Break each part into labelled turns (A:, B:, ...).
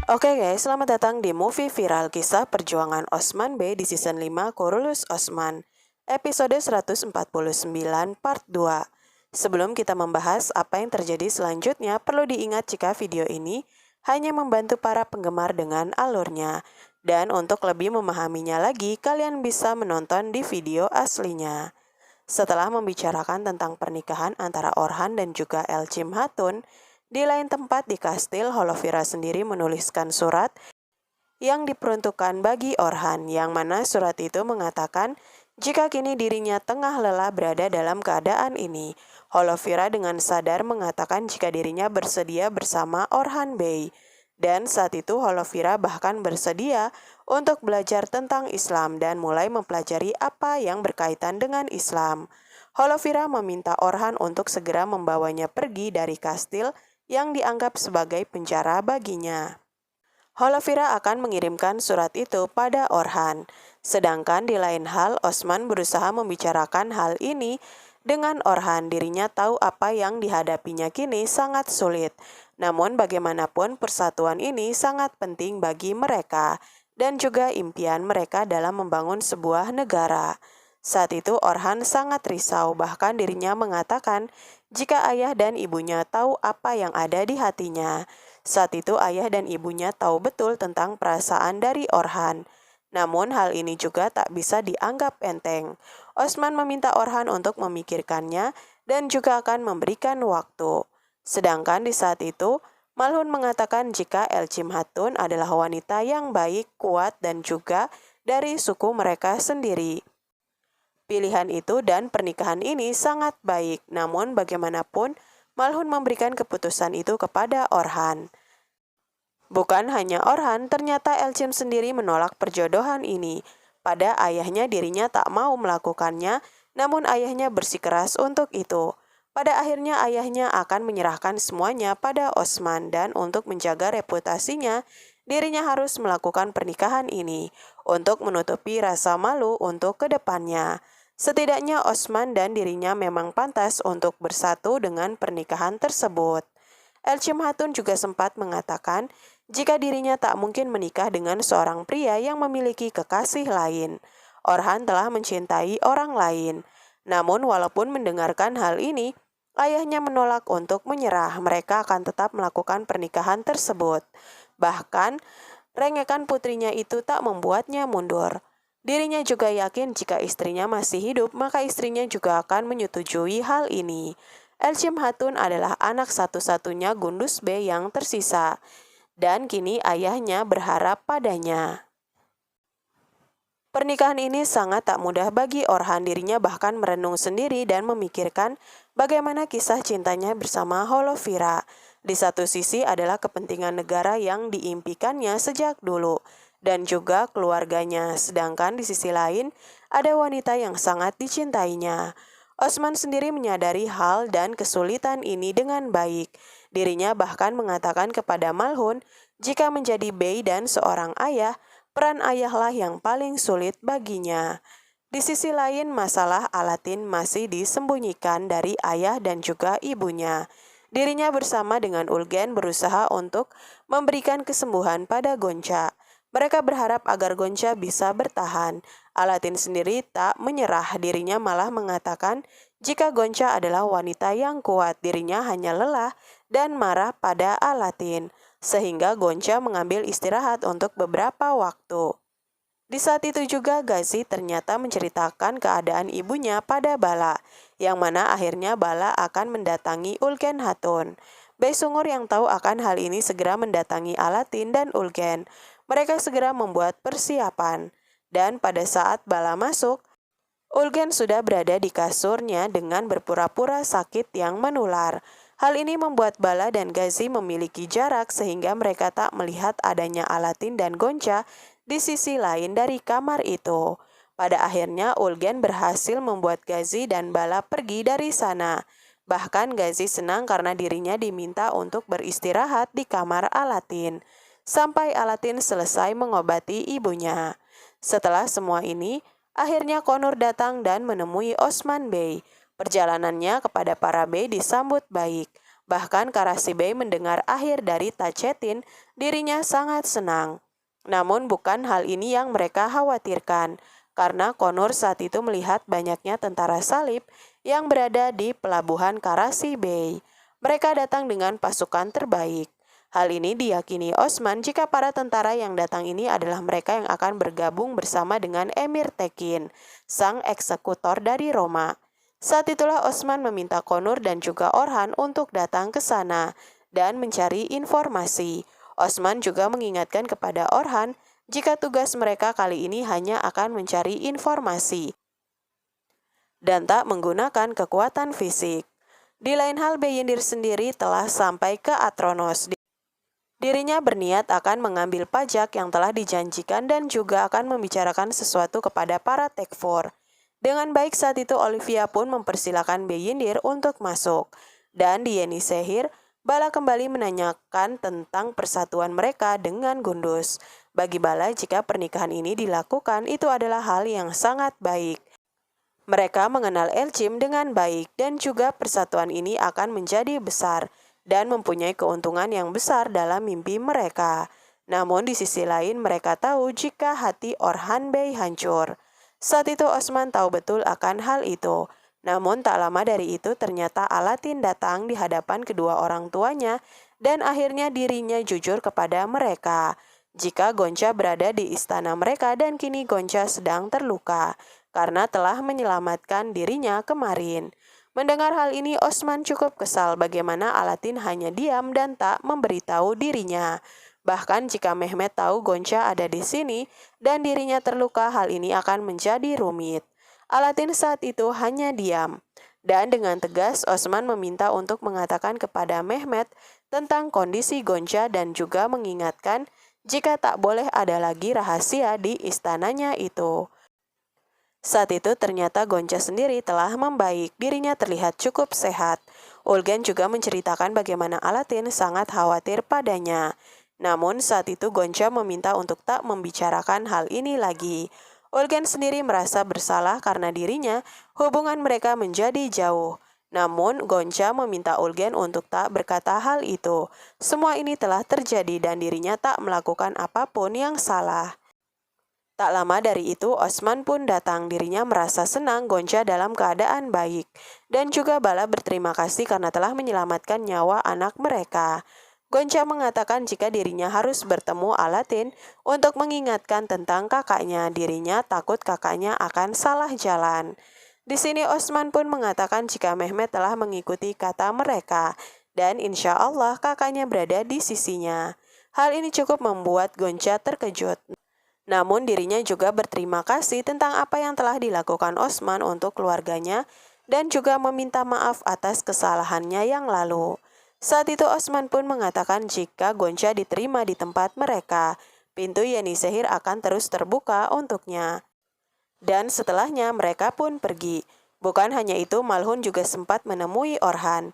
A: Oke guys, selamat datang di movie viral kisah perjuangan Osman Bey di season 5 Korulus Osman, episode 149 part 2. Sebelum kita membahas apa yang terjadi selanjutnya, perlu diingat jika video ini hanya membantu para penggemar dengan alurnya. Dan untuk lebih memahaminya lagi, kalian bisa menonton di video aslinya. Setelah membicarakan tentang pernikahan antara Orhan dan juga Elchim Hatun, di lain tempat di kastil, Holovira sendiri menuliskan surat yang diperuntukkan bagi Orhan, yang mana surat itu mengatakan jika kini dirinya tengah lelah berada dalam keadaan ini. Holovira dengan sadar mengatakan jika dirinya bersedia bersama Orhan Bey. Dan saat itu Holovira bahkan bersedia untuk belajar tentang Islam dan mulai mempelajari apa yang berkaitan dengan Islam. Holovira meminta Orhan untuk segera membawanya pergi dari kastil yang dianggap sebagai penjara baginya. Holovira akan mengirimkan surat itu pada Orhan. Sedangkan di lain hal, Osman berusaha membicarakan hal ini dengan Orhan. Dirinya tahu apa yang dihadapinya kini sangat sulit. Namun bagaimanapun persatuan ini sangat penting bagi mereka dan juga impian mereka dalam membangun sebuah negara. Saat itu Orhan sangat risau, bahkan dirinya mengatakan jika ayah dan ibunya tahu apa yang ada di hatinya. Saat itu ayah dan ibunya tahu betul tentang perasaan dari Orhan. Namun hal ini juga tak bisa dianggap enteng. Osman meminta Orhan untuk memikirkannya dan juga akan memberikan waktu. Sedangkan di saat itu, Malhun mengatakan jika Elchim Hatun adalah wanita yang baik, kuat, dan juga dari suku mereka sendiri. Pilihan itu dan pernikahan ini sangat baik, namun bagaimanapun Malhun memberikan keputusan itu kepada Orhan. Bukan hanya Orhan, ternyata Elchim sendiri menolak perjodohan ini. Pada ayahnya dirinya tak mau melakukannya, namun ayahnya bersikeras untuk itu. Pada akhirnya ayahnya akan menyerahkan semuanya pada Osman dan untuk menjaga reputasinya, dirinya harus melakukan pernikahan ini untuk menutupi rasa malu untuk kedepannya. Setidaknya Osman dan dirinya memang pantas untuk bersatu dengan pernikahan tersebut. Elchim Hatun juga sempat mengatakan jika dirinya tak mungkin menikah dengan seorang pria yang memiliki kekasih lain. Orhan telah mencintai orang lain. Namun walaupun mendengarkan hal ini, ayahnya menolak untuk menyerah. Mereka akan tetap melakukan pernikahan tersebut. Bahkan, rengekan putrinya itu tak membuatnya mundur. Dirinya juga yakin jika istrinya masih hidup, maka istrinya juga akan menyetujui hal ini. Elchim Hatun adalah anak satu-satunya Gundus Bey yang tersisa, dan kini ayahnya berharap padanya. Pernikahan ini sangat tak mudah bagi Orhan. Dirinya bahkan merenung sendiri dan memikirkan bagaimana kisah cintanya bersama Holovira. Di satu sisi adalah kepentingan negara yang diimpikannya sejak dulu, dan juga keluarganya. Sedangkan di sisi lain, ada wanita yang sangat dicintainya. Osman sendiri menyadari hal dan kesulitan ini dengan baik. Dirinya bahkan mengatakan kepada Malhun, jika menjadi bey dan seorang ayah, peran ayahlah yang paling sulit baginya. Di sisi lain, masalah Alatin masih disembunyikan dari ayah dan juga ibunya. Dirinya bersama dengan Ulgen berusaha untuk memberikan kesembuhan pada Gonca. Mereka berharap agar Gonca bisa bertahan. Alatin sendiri tak menyerah, dirinya malah mengatakan jika Gonca adalah wanita yang kuat, dirinya hanya lelah dan marah pada Alatin, sehingga Gonca mengambil istirahat untuk beberapa waktu. Di saat itu juga Gazi ternyata menceritakan keadaan ibunya pada Bala, yang mana akhirnya Bala akan mendatangi Ulgen Hatun. Bey Sungur yang tahu akan hal ini segera mendatangi Alatin dan Ulgen. Mereka segera membuat persiapan, dan pada saat Bala masuk, Ulgen sudah berada di kasurnya dengan berpura-pura sakit yang menular. Hal ini membuat Bala dan Gazi memiliki jarak sehingga mereka tak melihat adanya Alatin dan Gonca di sisi lain dari kamar itu. Pada akhirnya Ulgen berhasil membuat Gazi dan Bala pergi dari sana. Bahkan Gazi senang karena dirinya diminta untuk beristirahat di kamar Alatin sampai Alatin selesai mengobati ibunya. Setelah semua ini, akhirnya Konur datang dan menemui Osman Bey. Perjalanannya kepada para bey disambut baik. Bahkan Karasibey mendengar akhir dari Tacetin, dirinya sangat senang. Namun bukan hal ini yang mereka khawatirkan, karena Konur saat itu melihat banyaknya tentara salib yang berada di pelabuhan Karasibey. Mereka datang dengan pasukan terbaik. Hal ini diyakini Osman jika para tentara yang datang ini adalah mereka yang akan bergabung bersama dengan Emir Tekin, sang eksekutor dari Roma. Saat itulah Osman meminta Konur dan juga Orhan untuk datang ke sana dan mencari informasi. Osman juga mengingatkan kepada Orhan jika tugas mereka kali ini hanya akan mencari informasi dan tak menggunakan kekuatan fisik. Di lain hal, Beyendir sendiri telah sampai ke Atronos. Dirinya berniat akan mengambil pajak yang telah dijanjikan dan juga akan membicarakan sesuatu kepada para Tekfor. Dengan baik saat itu Olivia pun mempersilahkan Beyendir untuk masuk. Dan di Yenisehir, Bala kembali menanyakan tentang persatuan mereka dengan Gundus. Bagi Bala, jika pernikahan ini dilakukan itu adalah hal yang sangat baik. Mereka mengenal Elcim dengan baik dan juga persatuan ini akan menjadi besar dan mempunyai keuntungan yang besar dalam mimpi mereka. Namun di sisi lain mereka tahu jika hati Orhan Bey hancur. Saat itu Osman tahu betul akan hal itu. Namun tak lama dari itu ternyata Alatin datang di hadapan kedua orang tuanya dan akhirnya dirinya jujur kepada mereka. Jika Gonca berada di istana mereka dan kini Gonca sedang terluka karena telah menyelamatkan dirinya kemarin. Mendengar hal ini Osman cukup kesal bagaimana Alatin hanya diam dan tak memberitahu dirinya. Bahkan jika Mehmet tahu Gonca ada di sini dan dirinya terluka, hal ini akan menjadi rumit. Alatin saat itu hanya diam. Dan dengan tegas Osman meminta untuk mengatakan kepada Mehmet tentang kondisi Gonca dan juga mengingatkan jika tak boleh ada lagi rahasia di istananya itu. Saat itu ternyata Gonca sendiri telah membaik, dirinya terlihat cukup sehat. Ulgen juga menceritakan bagaimana Alatin sangat khawatir padanya. Namun saat itu Gonca meminta untuk tak membicarakan hal ini lagi. Ulgen sendiri merasa bersalah karena dirinya hubungan mereka menjadi jauh. Namun Gonca meminta Ulgen untuk tak berkata hal itu. Semua ini telah terjadi dan dirinya tak melakukan apapun yang salah. Tak lama dari itu Osman pun datang, dirinya merasa senang Gonca dalam keadaan baik. Dan juga Bala berterima kasih karena telah menyelamatkan nyawa anak mereka. Gonca mengatakan jika dirinya harus bertemu Alatin untuk mengingatkan tentang kakaknya, dirinya takut kakaknya akan salah jalan. Di sini Osman pun mengatakan jika Mehmet telah mengikuti kata mereka dan insya Allah kakaknya berada di sisinya. Hal ini cukup membuat Gonca terkejut. Namun dirinya juga berterima kasih tentang apa yang telah dilakukan Osman untuk keluarganya dan juga meminta maaf atas kesalahannya yang lalu. Saat itu Osman pun mengatakan jika Gonca diterima di tempat mereka, pintu Yenisehir akan terus terbuka untuknya. Dan setelahnya mereka pun pergi. Bukan hanya itu, Malhun juga sempat menemui Orhan.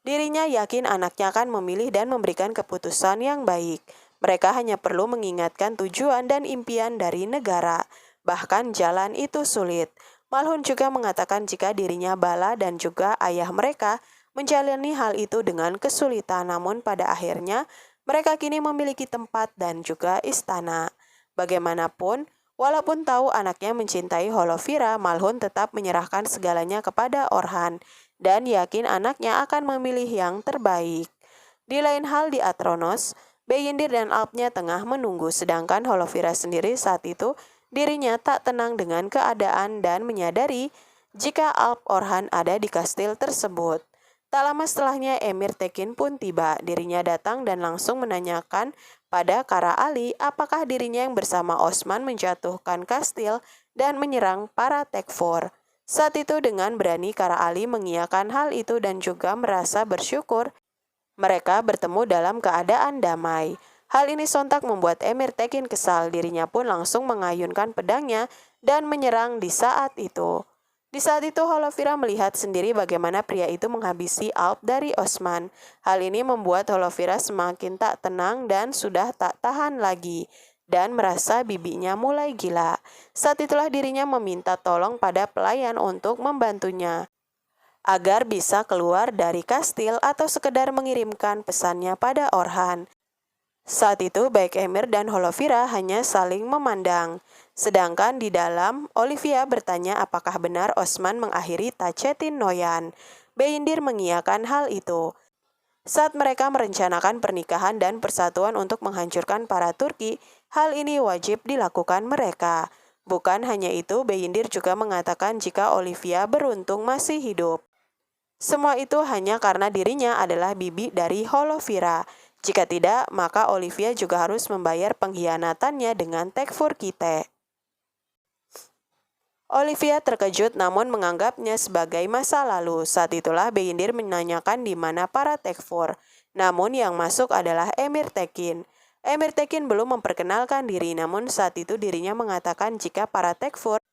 A: Dirinya yakin anaknya akan memilih dan memberikan keputusan yang baik. Mereka hanya perlu mengingatkan tujuan dan impian dari negara. Bahkan jalan itu sulit. Malhun juga mengatakan jika dirinya Bala dan juga ayah mereka menjalani hal itu dengan kesulitan, namun pada akhirnya mereka kini memiliki tempat dan juga istana. Bagaimanapun, walaupun tahu anaknya mencintai Holovira, Malhun tetap menyerahkan segalanya kepada Orhan dan yakin anaknya akan memilih yang terbaik. Di lain hal di Atronos, Beyendir dan Alpnya tengah menunggu, sedangkan Holovira sendiri saat itu dirinya tak tenang dengan keadaan dan menyadari jika Alp Orhan ada di kastil tersebut. Tak lama setelahnya Emir Tekin pun tiba. Dirinya datang dan langsung menanyakan pada Kara Ali apakah dirinya yang bersama Osman menjatuhkan kastil dan menyerang para Tekfor. Saat itu dengan berani Kara Ali mengiyakan hal itu dan juga merasa bersyukur mereka bertemu dalam keadaan damai. Hal ini sontak membuat Emir Tekin kesal, dirinya pun langsung mengayunkan pedangnya dan menyerang di saat itu. Di saat itu Holovira melihat sendiri bagaimana pria itu menghabisi Alp dari Osman. Hal ini membuat Holovira semakin tak tenang dan sudah tak tahan lagi dan merasa bibinya mulai gila. Saat itulah dirinya meminta tolong pada pelayan untuk membantunya agar bisa keluar dari kastil atau sekedar mengirimkan pesannya pada Orhan. Saat itu baik Emir dan Holovira hanya saling memandang. Sedangkan di dalam, Olivia bertanya apakah benar Osman mengakhiri Tacetin Noyan. Beyindir mengiyakan hal itu. Saat mereka merencanakan pernikahan dan persatuan untuk menghancurkan para Turki, hal ini wajib dilakukan mereka. Bukan hanya itu, Beyindir juga mengatakan jika Olivia beruntung masih hidup. Semua itu hanya karena dirinya adalah bibi dari Holovira. Jika tidak, maka Olivia juga harus membayar pengkhianatannya dengan Tekfur Kite. Olivia terkejut namun menganggapnya sebagai masa lalu. Saat itulah Beyindir menanyakan di mana para Tekfur. Namun yang masuk adalah Emir Tekin. Emir Tekin belum memperkenalkan diri, namun saat itu dirinya mengatakan jika para Tekfur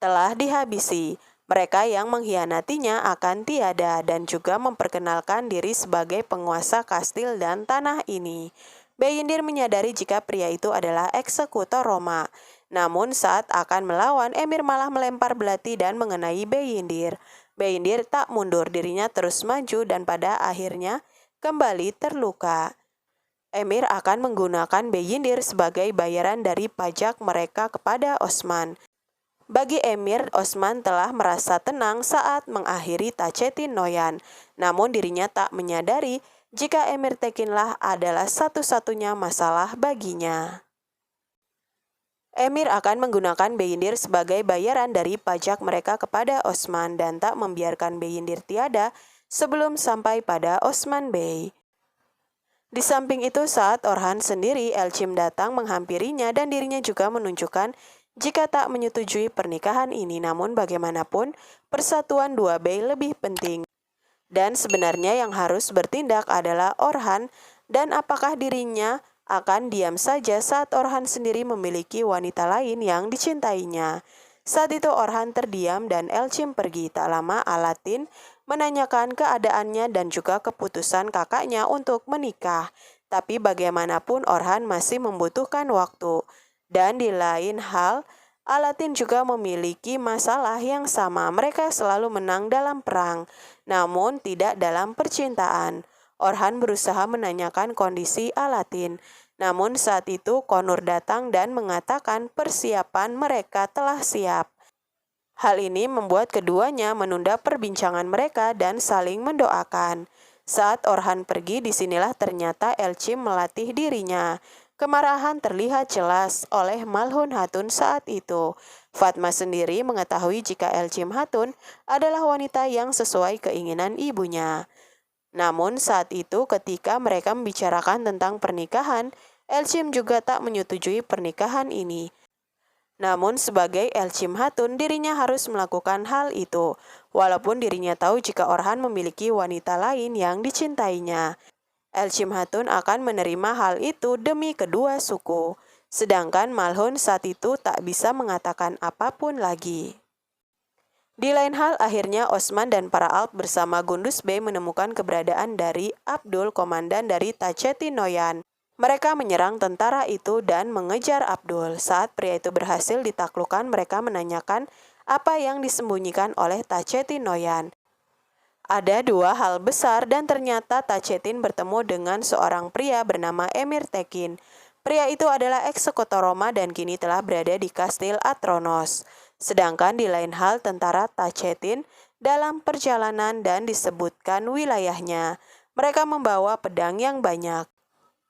A: telah dihabisi. Mereka yang mengkhianatinya akan tiada dan juga memperkenalkan diri sebagai penguasa kastil dan tanah ini. Beyindir menyadari jika pria itu adalah eksekutor Roma. Namun saat akan melawan, Emir malah melempar belati dan mengenai Beyindir. Beyindir tak mundur, dirinya terus maju dan pada akhirnya kembali terluka. Emir akan menggunakan Beyindir sebagai bayaran dari pajak mereka kepada Osman. Bagi Emir, Osman telah merasa tenang saat mengakhiri Tacetin Noyan. Namun dirinya tak menyadari jika Emir Tekinlah adalah satu-satunya masalah baginya. Emir akan menggunakan Beyindir sebagai bayaran dari pajak mereka kepada Osman dan tak membiarkan Beyindir tiada sebelum sampai pada Osman Bey. Di samping itu saat Orhan sendiri, Elçim datang menghampirinya dan dirinya juga menunjukkan jika tak menyetujui pernikahan ini. Namun bagaimanapun persatuan dua bey lebih penting. Dan sebenarnya yang harus bertindak adalah Orhan, dan apakah dirinya akan diam saja saat Orhan sendiri memiliki wanita lain yang dicintainya. Saat itu Orhan terdiam dan Elçim pergi. Tak lama Alatin menanyakan keadaannya dan juga keputusan kakaknya untuk menikah. Tapi bagaimanapun Orhan masih membutuhkan waktu. Dan di lain hal, Alatin juga memiliki masalah yang sama. Mereka selalu menang dalam perang, namun tidak dalam percintaan. Orhan berusaha menanyakan kondisi Alatin. Namun saat itu Konur datang dan mengatakan persiapan mereka telah siap. Hal ini membuat keduanya menunda perbincangan mereka dan saling mendoakan. Saat Orhan pergi, disinilah ternyata Elçim melatih dirinya. Kemarahan terlihat jelas oleh Malhun Hatun saat itu. Fatma sendiri mengetahui jika Elçim Hatun adalah wanita yang sesuai keinginan ibunya. Namun saat itu ketika mereka membicarakan tentang pernikahan, Elçim juga tak menyetujui pernikahan ini. Namun sebagai Elçim Hatun, dirinya harus melakukan hal itu, walaupun dirinya tahu jika Orhan memiliki wanita lain yang dicintainya. Elçim Hatun akan menerima hal itu demi kedua suku, sedangkan Malhun saat itu tak bisa mengatakan apapun lagi. Di lain hal, akhirnya Osman dan para Alp bersama Gundus Bey menemukan keberadaan dari Abdul, komandan dari Tacetin Noyan. Mereka menyerang tentara itu dan mengejar Abdul. Saat pria itu berhasil ditaklukkan, mereka menanyakan apa yang disembunyikan oleh Tacetin Noyan. Ada dua hal besar dan ternyata Tacetin bertemu dengan seorang pria bernama Emir Tekin. Pria itu adalah eksekutor Roma dan kini telah berada di Kastil Atronos. Sedangkan di lain hal tentara Tacetin dalam perjalanan dan disebutkan wilayahnya. Mereka membawa pedang yang banyak.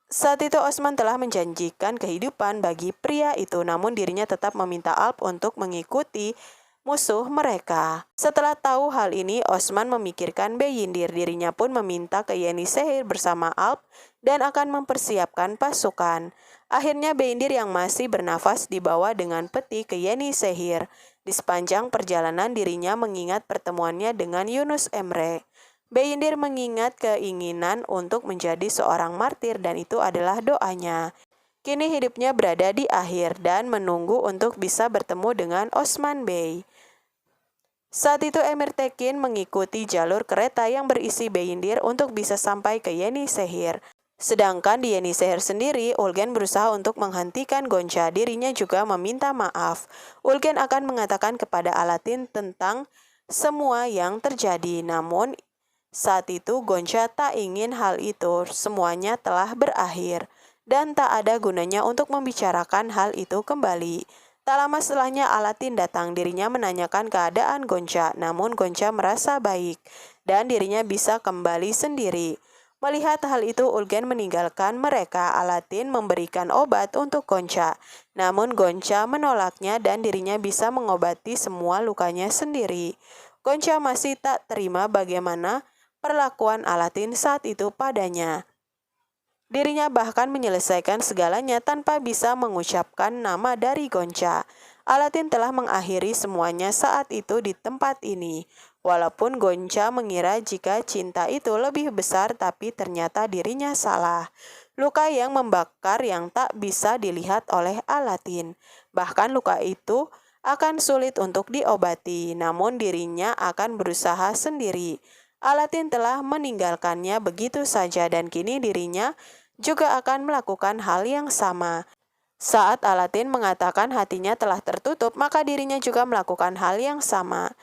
A: Saat itu Osman telah menjanjikan kehidupan bagi pria itu, namun dirinya tetap meminta Alp untuk mengikuti musuh mereka. Setelah tahu hal ini, Osman memikirkan Beyindir. Dirinya pun meminta ke Yenisehir bersama Alp dan akan mempersiapkan pasukan. Akhirnya Beyindir yang masih bernafas dibawa dengan peti ke Yenisehir. Di sepanjang perjalanan dirinya mengingat pertemuannya dengan Yunus Emre. Beyindir mengingat keinginan untuk menjadi seorang martir dan itu adalah doanya. Kini hidupnya berada di akhir dan menunggu untuk bisa bertemu dengan Osman Bey. Saat itu Emir Tekin mengikuti jalur kereta yang berisi Beyindir untuk bisa sampai ke Yenisehir. Sedangkan di Yenisehir sendiri, Ulgen berusaha untuk menghentikan Gonca. Dirinya juga meminta maaf. Ulgen akan mengatakan kepada Alatin tentang semua yang terjadi. Namun saat itu Gonca tak ingin hal itu, semuanya telah berakhir dan tak ada gunanya untuk membicarakan hal itu kembali. Tak lama setelahnya Alatin datang, dirinya menanyakan keadaan Gonca, namun Gonca merasa baik dan dirinya bisa kembali sendiri. Melihat hal itu, Ulgen meninggalkan mereka. Alatin memberikan obat untuk Gonca, namun Gonca menolaknya dan dirinya bisa mengobati semua lukanya sendiri. Gonca masih tak terima bagaimana perlakuan Alatin saat itu padanya. Dirinya bahkan menyelesaikan segalanya tanpa bisa mengucapkan nama dari Gonca. Alatin telah mengakhiri semuanya saat itu di tempat ini. Walaupun Gonca mengira jika cinta itu lebih besar, tapi ternyata dirinya salah. Luka yang membakar yang tak bisa dilihat oleh Alatin. Bahkan luka itu akan sulit untuk diobati, namun dirinya akan berusaha sendiri. Alatin telah meninggalkannya begitu saja dan kini dirinya juga akan melakukan hal yang sama. Saat Alatin mengatakan hatinya telah tertutup, maka dirinya juga melakukan hal yang sama.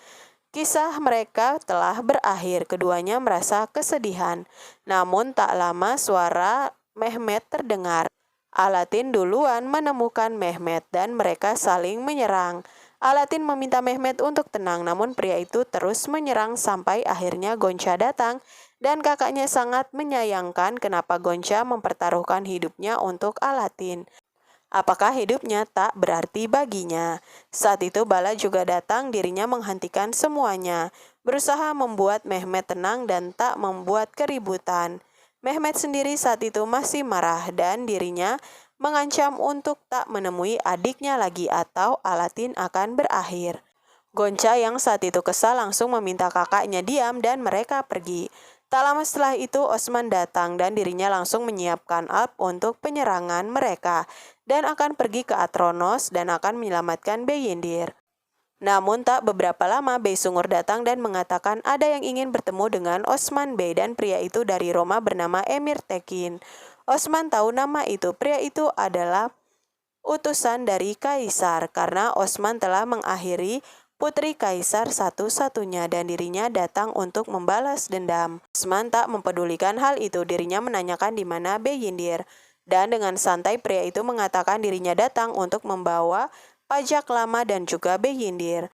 A: Kisah mereka telah berakhir, keduanya merasa kesedihan. Namun tak lama suara Mehmet terdengar. Alatin duluan menemukan Mehmet dan mereka saling menyerang. Alatin meminta Mehmet untuk tenang, namun pria itu terus menyerang sampai akhirnya Gonca datang dan kakaknya sangat menyayangkan kenapa Gonca mempertaruhkan hidupnya untuk Alatin. Apakah hidupnya tak berarti baginya? Saat itu Bala juga datang, dirinya menghentikan semuanya, berusaha membuat Mehmet tenang dan tak membuat keributan. Mehmet sendiri saat itu masih marah dan dirinya mengancam untuk tak menemui adiknya lagi atau Alatin akan berakhir. Gonca yang saat itu kesal langsung meminta kakaknya diam dan mereka pergi. Tak lama setelah itu Osman datang dan dirinya langsung menyiapkan Alp untuk penyerangan mereka dan akan pergi ke Atronos dan akan menyelamatkan Beyindir. Namun tak beberapa lama Bey Sungur datang dan mengatakan ada yang ingin bertemu dengan Osman Bey dan pria itu dari Roma bernama Emir Tekin. Osman tahu nama itu, pria itu adalah utusan dari Kaisar karena Osman telah mengakhiri putri Kaisar satu-satunya dan dirinya datang untuk membalas dendam. Osman tak mempedulikan hal itu, dirinya menanyakan di mana Beyindir. Dan dengan santai pria itu mengatakan dirinya datang untuk membawa pajak lama dan juga Beyindir.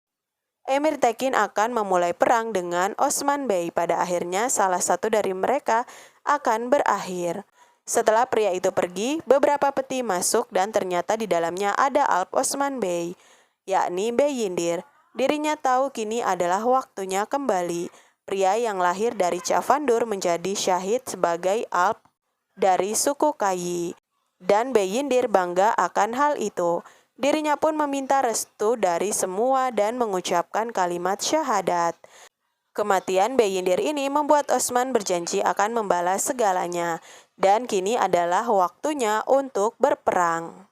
A: Emir Tekin akan memulai perang dengan Osman Bey. Pada akhirnya salah satu dari mereka akan berakhir. Setelah pria itu pergi, beberapa peti masuk dan ternyata di dalamnya ada Alp Osman Bey, yakni Beyindir. Dirinya tahu kini adalah waktunya kembali. Pria yang lahir dari Cavandur menjadi syahid sebagai Alp dari suku Kayi. Dan Beyindir bangga akan hal itu. Dirinya pun meminta restu dari semua dan mengucapkan kalimat syahadat. Kematian Beyindir ini membuat Osman berjanji akan membalas segalanya. Dan kini adalah waktunya untuk berperang.